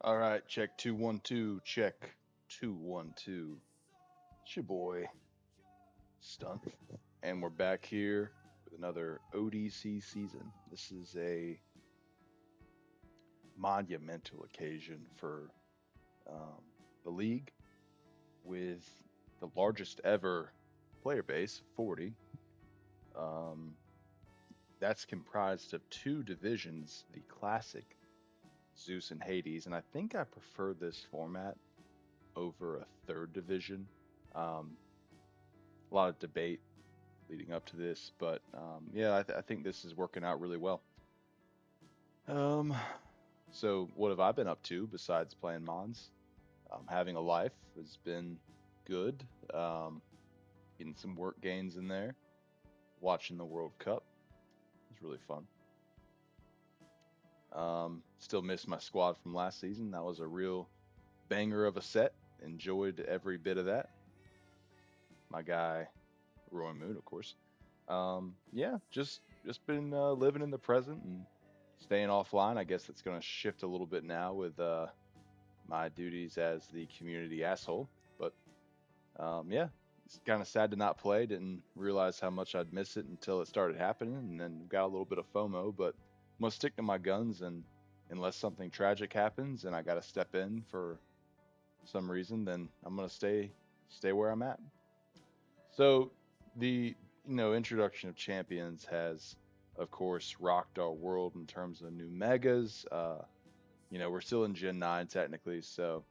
All right, check 212. Check 212. It's your boy Stunt, and we're back here with another ODC season. This is a monumental occasion for um, the league with the largest ever player base, 40. Um, that's comprised of two divisions, the classic Zeus and Hades, and I think I prefer this format over a third division. Um, a lot of debate leading up to this, but yeah, I think this is working out really well. Um, so what have I been up to besides playing Mons? Having a life has been good. Um, Getting some work gains in there. Watching the World Cup was really fun. Still miss my squad from last season. That was a real banger of a set. Enjoyed every bit of that. My guy Roy Moon, of course. Yeah, just been living in the present and staying offline. I guess that's going to shift a little bit now with my duties as the community asshole. But yeah, it's kind of sad to not play. Didn't realize how much I'd miss it until it started happening, and then got a little bit of FOMO. But I'm gonna stick to my guns, and unless something tragic happens and I got to step in for some reason, then I'm gonna stay where I'm at. So the introduction of champions has, of course, rocked our world in terms of new megas. We're still in Gen 9 technically, so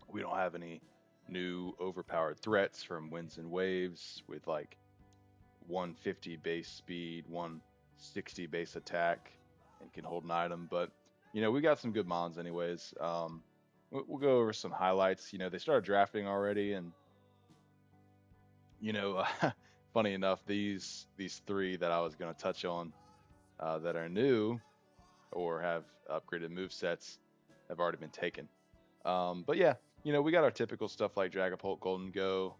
we don't have any new overpowered threats from winds and waves with like 150 base speed, 160 base attack, and can hold an item. But we got some good mons anyways. We'll go over some highlights. They started drafting already, and you know, funny enough, these three that I was going to touch on that are new or have upgraded move sets have already been taken. But yeah, we got our typical stuff like Dragapult, Golden Go,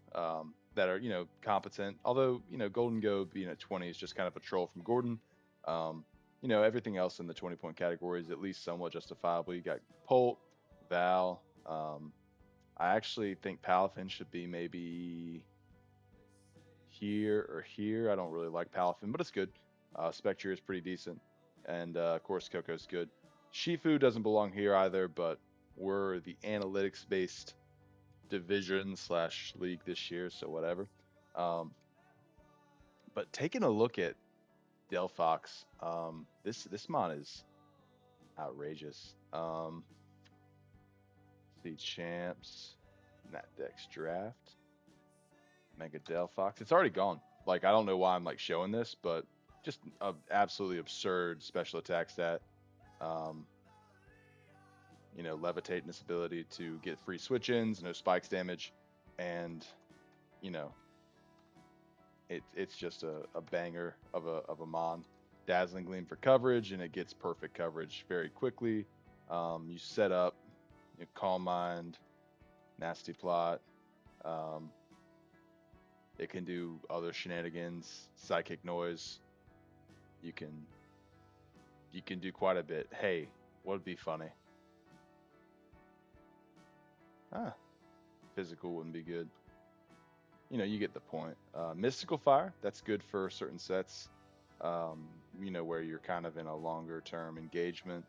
that are competent. Although Golden Go being at 20 is just kind of a troll from Gordon. Um, everything else in the 20-point category is at least somewhat justifiable. You got Polt, Val. I actually think Palafin should be maybe here or here. I don't really like Palafin, but it's good. Spectre is pretty decent, and of course Coco's good. Shifu doesn't belong here either, but we're the analytics based division slash league this year, so whatever. Um, but taking a look at Delphox, this mon is outrageous. See champs, Nat Dex draft, Mega Delphox. It's already gone. Like I don't know why I'm like showing this, but just a absolutely absurd special attack stat. Um, levitate this ability to get free switch ins, no spikes damage, and you know, it's just a banger of a mon. Dazzling Gleam for coverage, and it gets perfect coverage very quickly. You set up, Calm Mind, Nasty Plot. Um, it can do other shenanigans, Psychic Noise. You can you can do quite a bit. Hey, what would be funny? Ah, physical wouldn't be good. You get the point. Mystical Fire, that's good for certain sets. Where you're kind of in a longer term engagement.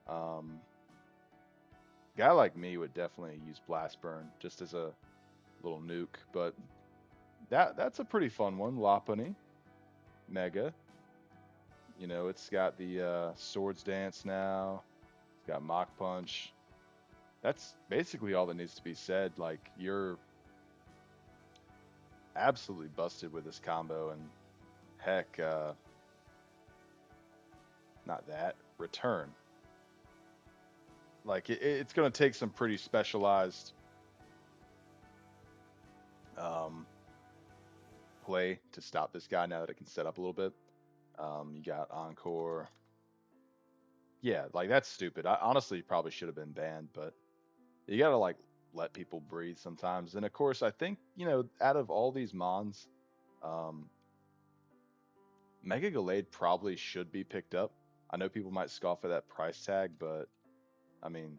Um, Guy like me would definitely use Blast Burn just as a little nuke, but that's a pretty fun one. Lopunny, Mega. It's got the Swords Dance now. It's got Mach Punch. That's basically all that needs to be said. Like you're absolutely busted with this combo, and heck, not that return. Like it's going to take some pretty specialized um, play to stop this guy. Now that it can set up a little bit, you got Encore. Yeah, like that's stupid. I honestly probably should have been banned, but you gotta like let people breathe sometimes. And of course, I think out of all these mons, um, Mega Gallade probably should be picked up. I know people might scoff at that price tag, but I mean,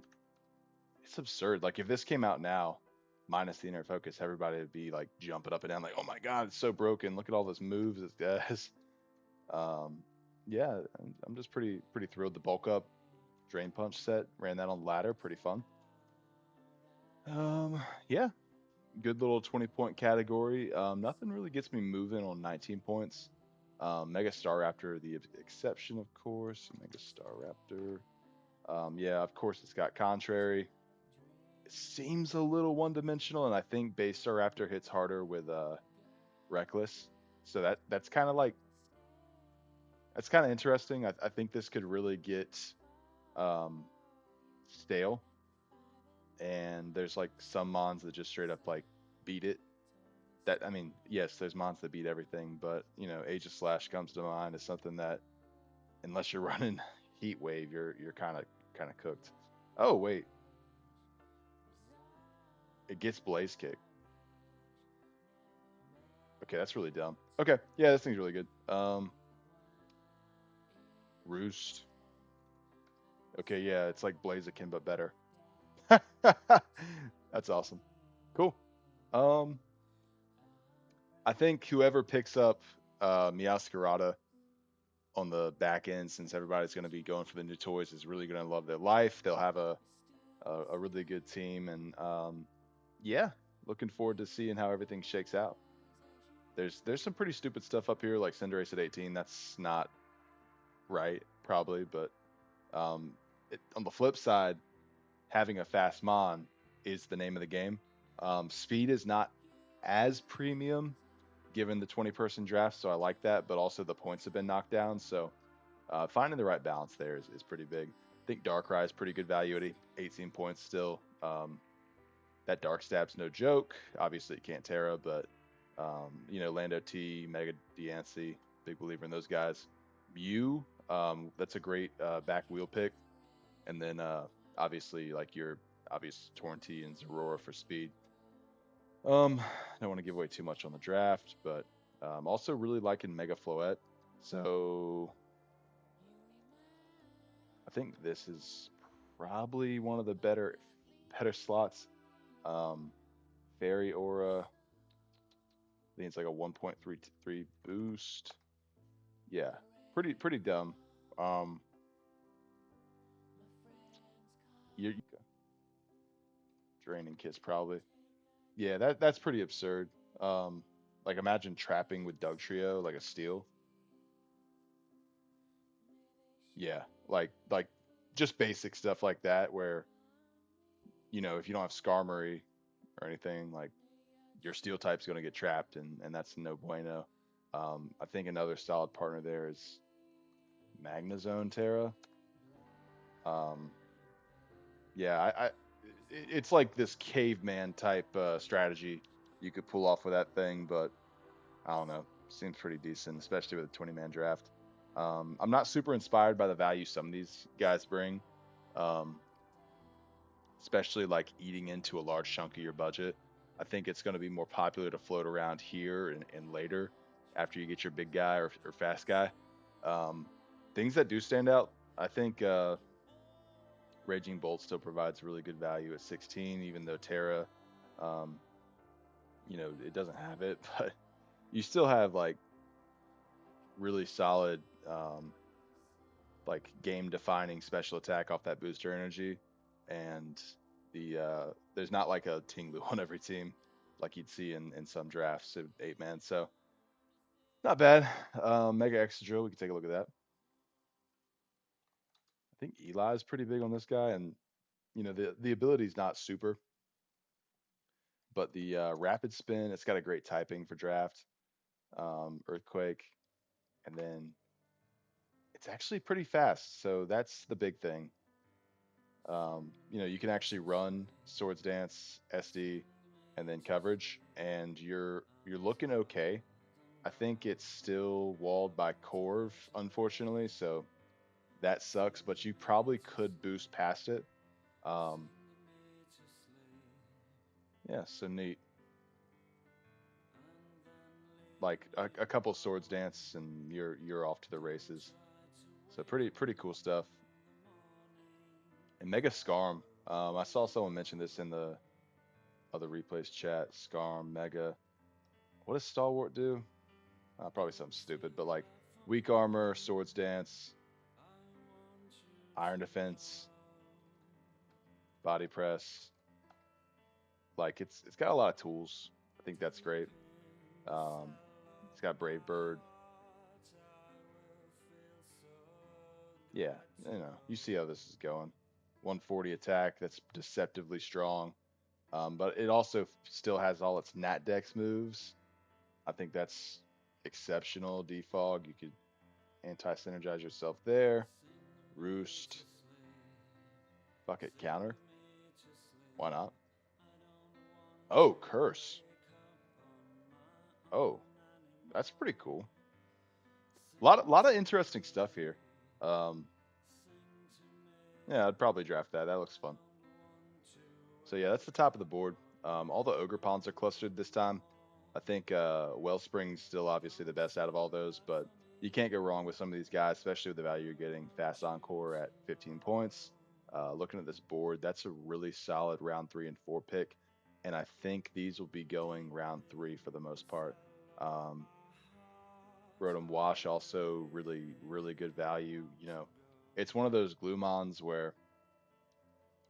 it's absurd. Like if this came out now, minus the inner focus, everybody would be like jumping up and down, like, "Oh my god, it's so broken! Look at all those moves it does." Um, yeah, I'm just pretty thrilled. The bulk up drain punch set ran that on ladder, pretty fun. Yeah, good little 20-point category. Nothing really gets me moving on 19 points. Mega Star Raptor, the exception, of course. Mega Star Raptor. Yeah, of course, it's got Contrary. It seems a little one dimensional, and I think Base Star Raptor hits harder with Reckless. So that's kind of like that's kind of interesting. I think this could really get um, stale, and there's like some mons that just straight up like beat it. That I mean, yes, there's mons that beat everything, but Age of Slash comes to mind as something that unless you're running Heat Wave, you're kind of cooked. Oh wait, it gets Blaze Kick. Okay, that's really dumb. Okay, yeah, this thing's really good. Roost. Okay, yeah, it's like Blaziken but better. That's awesome. Cool. Um, I think whoever picks up Meowscarada on the back end, since everybody's going to be going for the new toys, is really going to love their life. They'll have a really good team, and yeah, looking forward to seeing how everything shakes out. There's some pretty stupid stuff up here, like Cinderace at 18. That's not right, probably, but um, on the flip side, having a fast mon is the name of the game. Speed is not as premium given the 20-person draft, so I like that, but also the points have been knocked down, so finding the right balance there is pretty big. I think Darkrai is pretty good value at 18 points still. That Dark Stab's no joke. Obviously, it can't Terra, but Lando T, Mega Diancie, big believer in those guys. Mew, that's a great back wheel pick. And then obviously like your obvious Torrentee and Zorora for speed. I don't want to give away too much on the draft, but also really liking Mega Floette. So I think this is probably one of the better slots. Um, Fairy Aura, I think it's like a 1.33 boost. Yeah, pretty dumb. Um, you Draining Kiss probably. Yeah, that's pretty absurd. Um, like imagine trapping with Doug Trio like a steal. Yeah, like just basic stuff like that where if you don't have Skarmory or anything, like your steel type's going to get trapped, and that's no bueno. I think another solid partner there is Magnezone Terra. Um, yeah, it's like this caveman type strategy you could pull off with that thing, but I don't know. Seems pretty decent, especially with a 20-man draft. I'm not super inspired by the value some of these guys bring, um, especially like eating into a large chunk of your budget. I think it's going to be more popular to float around here and later after you get your big guy or fast guy. Um, Things that do stand out, I think Raging Bolt still provides really good value at 16, even though Terra, um, it doesn't have it, but you still have like really solid like game defining special attack off that booster energy, and there's not like a Tinglu on every team like you'd see in some drafts of 8-man, so not bad. Mega Extra, we can take a look at that. I think Eli is pretty big on this guy, and the ability is not super, but the rapid spin, it's got a great typing for draft. Earthquake, and then it's actually pretty fast, so that's the big thing. You can actually run Swords Dance, SD, and then coverage, and you're looking okay. I think it's still walled by Corv, unfortunately, so that sucks. But you probably could boost past it. Um, yeah, so neat. Like a couple Swords Dance, and you're off to the races. So pretty cool stuff. And Mega Scarm. I saw someone mention this in the other replays chat. Scarm, Mega. What does Stalwart do? Probably something stupid, but like weak armor, swords dance, iron defense, body press. Like it's got a lot of tools. I think that's great. Um, it's got Brave Bird. Yeah, you see how this is going. 140 attack. That's deceptively strong. But it also still has all its Nat Dex moves. I think that's exceptional. Defog. You could anti-synergize yourself there. Roost. Fuck it. Counter. Why not? Oh, curse. Oh, that's pretty cool. Lot of interesting stuff here. Um, yeah, I'd probably draft that. That looks fun. So yeah, that's the top of the board. All the ogre pawns are clustered this time. I think Wellspring's still obviously the best out of all those, but you can't go wrong with some of these guys, especially with the value you're getting. Fast Encore at 15 points. Looking at this board, that's a really solid round 3 and 4 pick, and I think these will be going round 3 for the most part. Um, Rotom Wash also really good value. It's one of those Glumons where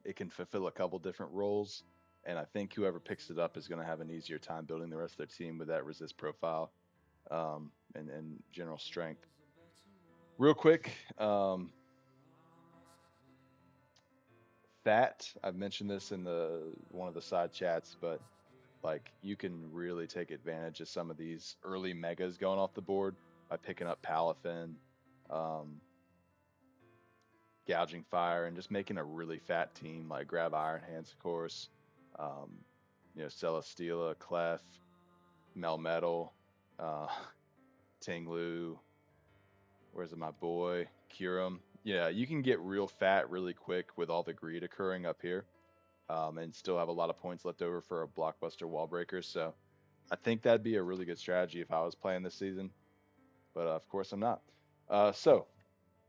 it can fulfill a couple different roles. And I think whoever picks it up is going to have an easier time building the rest of their team with that resist profile and general strength. Real quick, Fat. I've mentioned this in the one of the side chats, but like you can really take advantage of some of these early megas going off the board by picking up Palafin, um, gouging fire, and just making a really fat team. Like grab Iron Hands, of course. Um, Celesteela, Clef, Melmetal, uh, Tinglu. Where's my boy? Kyurem. Yeah, you can get real fat really quick with all the greed occurring up here, and still have a lot of points left over for a blockbuster wall breaker. So I think that'd be a really good strategy if I was playing this season. But of course I'm not. So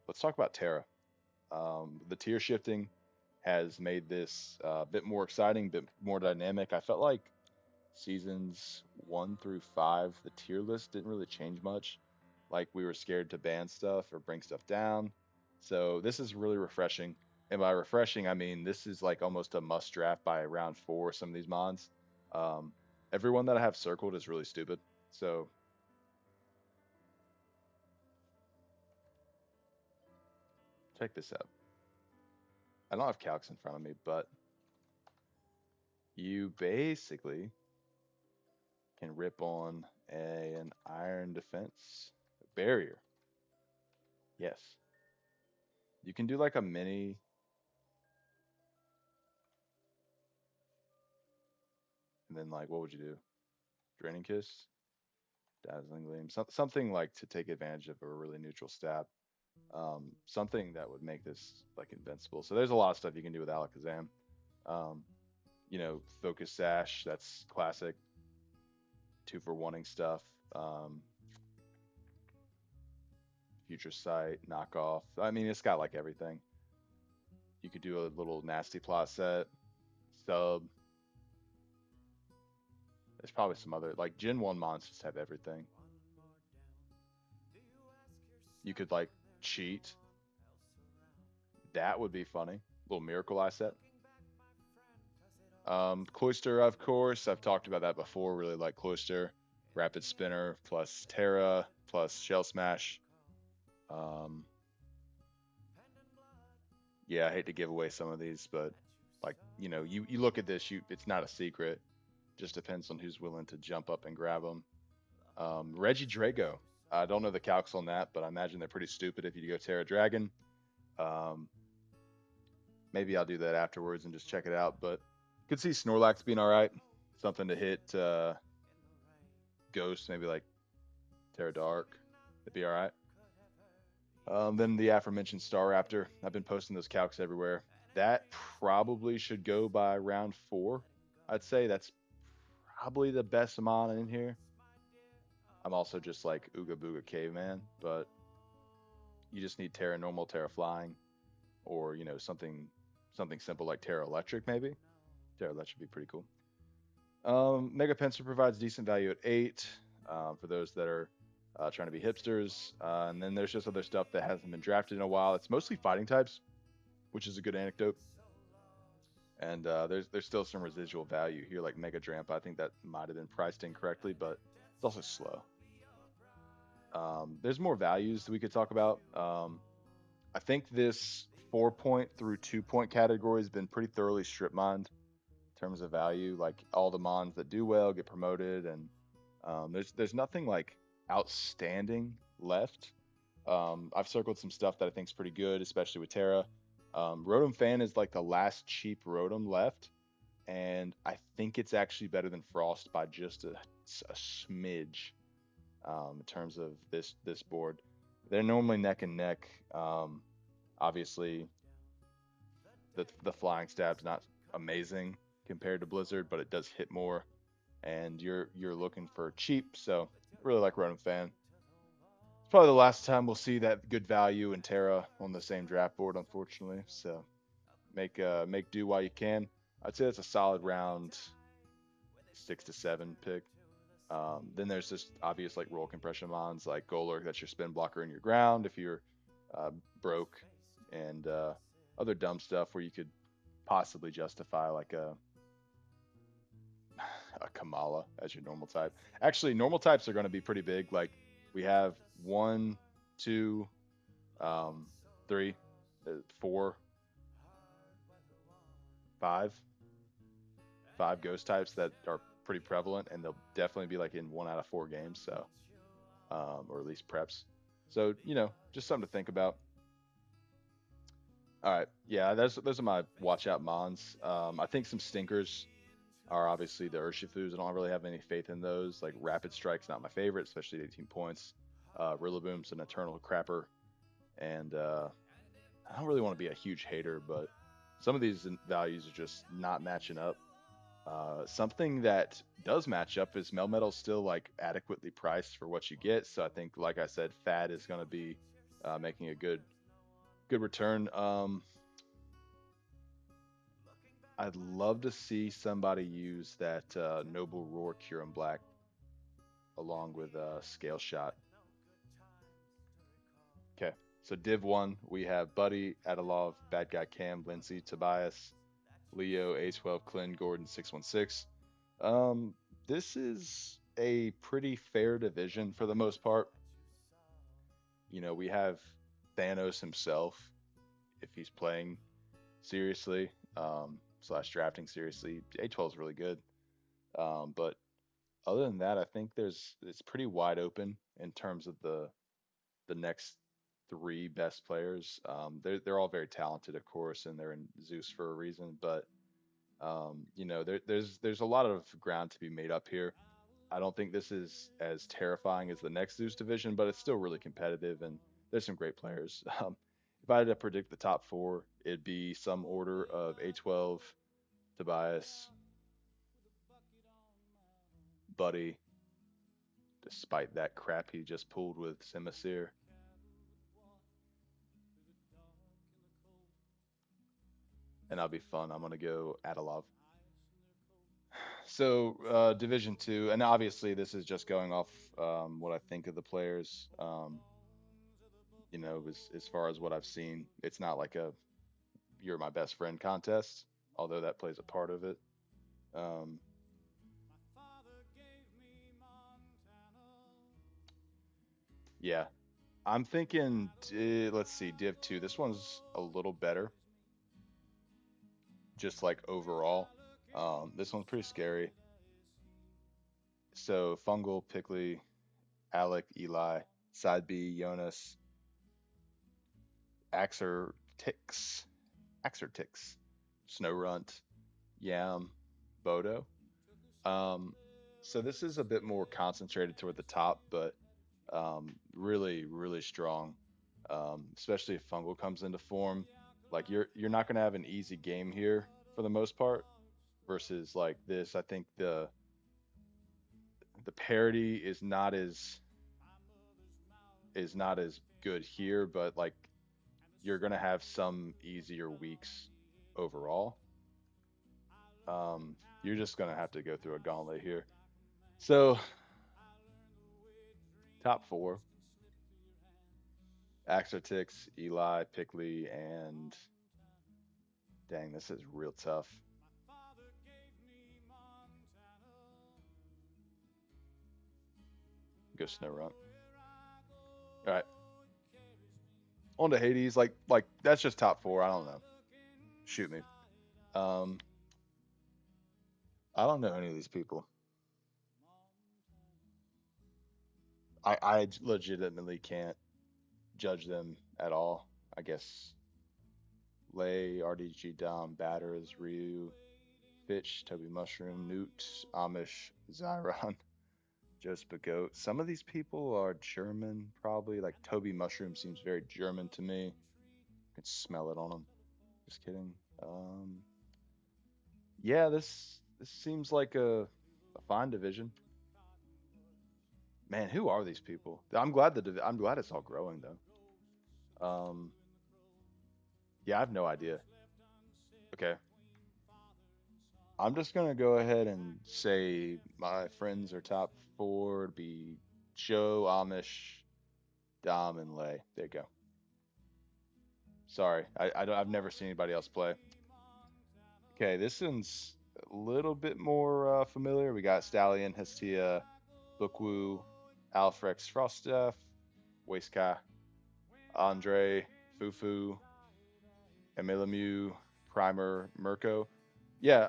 let's talk about Terra. The tier shifting has made this a bit more exciting, bit more dynamic. I felt like seasons 1 through 5, the tier list didn't really change much. Like we were scared to ban stuff or bring stuff down. So this is really refreshing. And by refreshing, I mean this is like almost a must draft by round 4. Some of these mods, um, everyone that I have circled is really stupid. So check this out. I don't have calcs in front of me, but you basically can rip on an iron defense barrier. Yes, you can do like a mini. And then like, what would you do? Draining Kiss, Dazzling Gleam, something like to take advantage of a really neutral stab. Something that would make this like invincible. So there's a lot of stuff you can do with Alakazam. Um, Focus Sash, that's classic. 2 for 1ing stuff. Um, Future Sight, knockoff. I mean, it's got like everything. You could do a little nasty plot set, sub. There's probably some other like Gen 1 monsters have everything. You could like cheat. That would be funny. Little miracle eye set. Cloister, of course. I've talked about that before. Really like Cloister. Rapid Spinner plus Terra plus Shell Smash. Um, yeah, I hate to give away some of these, but like you look at this, it's not a secret. Just depends on who's willing to jump up and grab them. Reggie Drago. I don't know the calcs on that, but I imagine they're pretty stupid if you go Terra Dragon. Um, Maybe I'll do that afterwards and just check it out. But could see Snorlax being all right. Something to hit Ghost, maybe like Terra Dark. It'd be all right. Then the aforementioned Staraptor. I've been posting those calcs everywhere. That probably should go by round 4. I'd say that's probably the best mon in here. I'm also just like Ooga Booga Caveman, but you just need Terra Normal, Terra Flying, or something something simple like Terra Electric, maybe. Terra Electric would be pretty cool. Mega Pencil provides decent value at 8 for those that are trying to be hipsters. And then there's just other stuff that hasn't been drafted in a while. It's mostly fighting types, which is a good anecdote. And there's still some residual value here, like Mega Dramp. I think that might have been priced incorrectly, but it's also slow. There's more values that we could talk about. I think this 4 point through 2 point category has been pretty thoroughly strip mined in terms of value. Like all the mons that do well get promoted, and there's nothing like outstanding left. I've circled some stuff that I think is pretty good, especially with Terra. Rotom Fan is like the last cheap Rotom left, and I think it's actually better than Frost by just a smidge in terms of this board. They're normally neck and neck. Obviously, the flying stab's not amazing compared to Blizzard, but it does hit more, and you're looking for cheap. So really like Rotom Fan. It's probably the last time we'll see that good value in Terra on the same draft board, unfortunately. So make do while you can. I'd say that's a solid round 6 to 7 pick. Then there's just obvious like roll compression mons like Golurk, that's your spin blocker in your ground if you're uh, broke, and other dumb stuff where you could possibly justify like a Kamala as your normal type. Actually, normal types are going to be pretty big. Like we have one, two, um, three, four, five, five ghost types that are pretty prevalent, and they'll definitely be like in 1 out of 4 games. So, or at least preps. So just something to think about. All right, yeah, those are my watch out mons. I think some stinkers are obviously the Urshifus. I don't really have any faith in those. Like Rapid Strike's not my favorite, especially at 18 points. Rillaboom's an eternal crapper, and I don't really want to be a huge hater, but some of these values are just not matching up. Something that does match up is Melmetal's still like adequately priced for what you get. So I think, like I said, Fad is going to be making a good return. I'd love to see somebody use that Noble Roar Cure in Black along with Scale Shot. Okay, so Div 1, we have Buddy, Adalov, Bad Guy Cam, Lindsay, Tobias, Leo, A12, Clint, Gordon, 616. This is a pretty fair division for the most part. We have Thanos himself, if he's playing seriously, slash drafting seriously. A12 is really good. But other than that, I think it's pretty wide open in terms of the next three best players. They're all very talented, of course, and they're in Zeus for a reason. But there's a lot of ground to be made up here. I don't think this is as terrifying as the next Zeus division, but it's still really competitive, and there's some great players. If I had to predict the top four, it'd be some order of A12, Tobias, Buddy, despite that crap he just pulled with Simasir, and I'll be fun. I'm gonna go Adalov. So Division Two, and obviously this is just going off what I think of the players. As far as what I've seen, it's not like a you're my best friend contest, although that plays a part of it. Um, yeah, I'm thinking. Let's see, Div Two. This one's a little better, just like overall. This one's pretty scary. So Fungal, Pickley, Alec, Eli, Side B, Jonas, Axer Axertix, Snowrunt, Yam, Bodo. Um, so this is a bit more concentrated toward the top, but really, really strong. Especially if Fungal comes into form. Like you're not gonna have an easy game here for the most part. Versus like this, I think the parity is not as good here, but like you're gonna have some easier weeks overall. You're just gonna have to go through a gauntlet here. So top four: Axartix, Eli, Pickley, and dang, this is real tough. Go Snow Runt. All right, on to Hades. Like that's just top four. I don't know. Shoot me. Um, I don't know any of these people. I legitimately can't judge them at all. I guess Lay, RDG Dom, Batters, Ryu, Fitch, Toby Mushroom, Newt, Amish, Zyron, Joseph Goat. Some of these people are German, probably. Like Toby Mushroom seems very German to me. I can smell it on them. Just kidding. Yeah, this seems like a fine division. Man, who are these people? I'm glad it's all growing though. Um, yeah, I have no idea. Okay, I'm just gonna go ahead and say my friends are top four to be Joe, Amish, Dom, and Lay. There you go. Sorry, I've never seen anybody else play. Okay, this one's a little bit more familiar. We got Stallion, Hestia, Bookwu, Alfrex, Froststaff, Waiska, Andre, Fufu, Emilemu, Primer, Mirko. Yeah,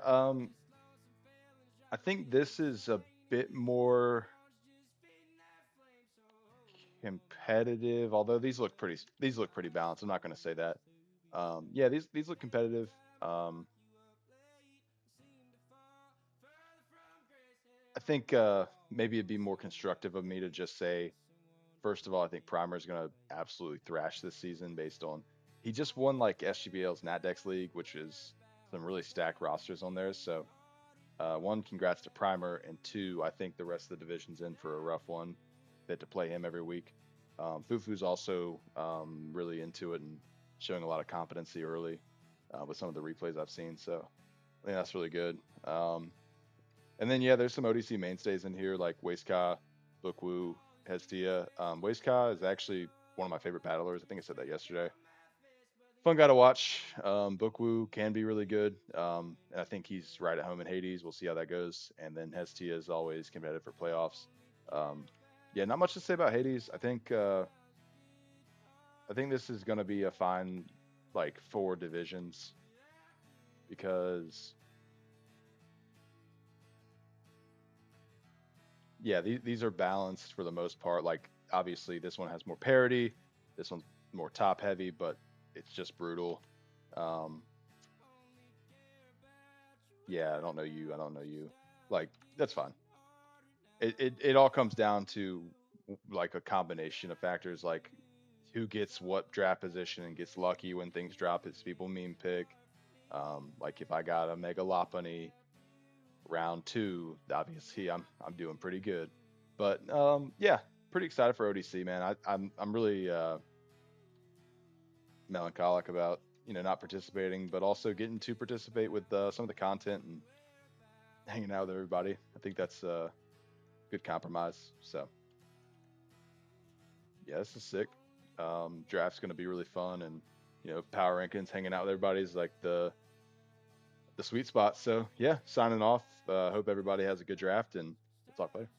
I think this is a bit more competitive, although these look pretty balanced. I'm not going to say that. Yeah, these look competitive. Um, I think maybe it'd be more constructive of me to just say, first of all, I think Primer is going to absolutely thrash this season based on he just won like SGBL's NatDex League, which is some really stacked rosters on there. So one, congrats to Primer, and two, I think the rest of the division's in for a rough one. They have to play him every week. Fufu's also really into it and showing a lot of competency early with some of the replays I've seen. So I think that's really good. And then yeah, there's some ODC mainstays in here like Wasteca, Bookwu, Hestia. Wasteca is actually one of my favorite battlers. I think I said that yesterday. Fun guy to watch. Bookwu can be really good. And I think he's right at home in Hades. We'll see how that goes. And then Hestia is always competitive for playoffs. Um, yeah, not much to say about Hades. I think this is going to be a fine like four divisions because yeah, these are balanced for the most part. Like obviously this one has more parity, this one's more top heavy, but it's just brutal. Um, yeah, I don't know you. I don't know you. Like that's fine. It all comes down to like a combination of factors, like who gets what draft position and gets lucky when things drop. It's people meme pick. Like if I got a Mega Lopunny round two, obviously I'm doing pretty good. But yeah, pretty excited for ODC, man. I'm really melancholic about not participating, but also getting to participate with some of the content and hanging out with everybody. I think that's a good compromise. So yeah, this is sick. Draft's gonna be really fun, and power rankings, hanging out with everybody is like the sweet spot. So yeah, signing off. Hope everybody has a good draft, and we'll talk later.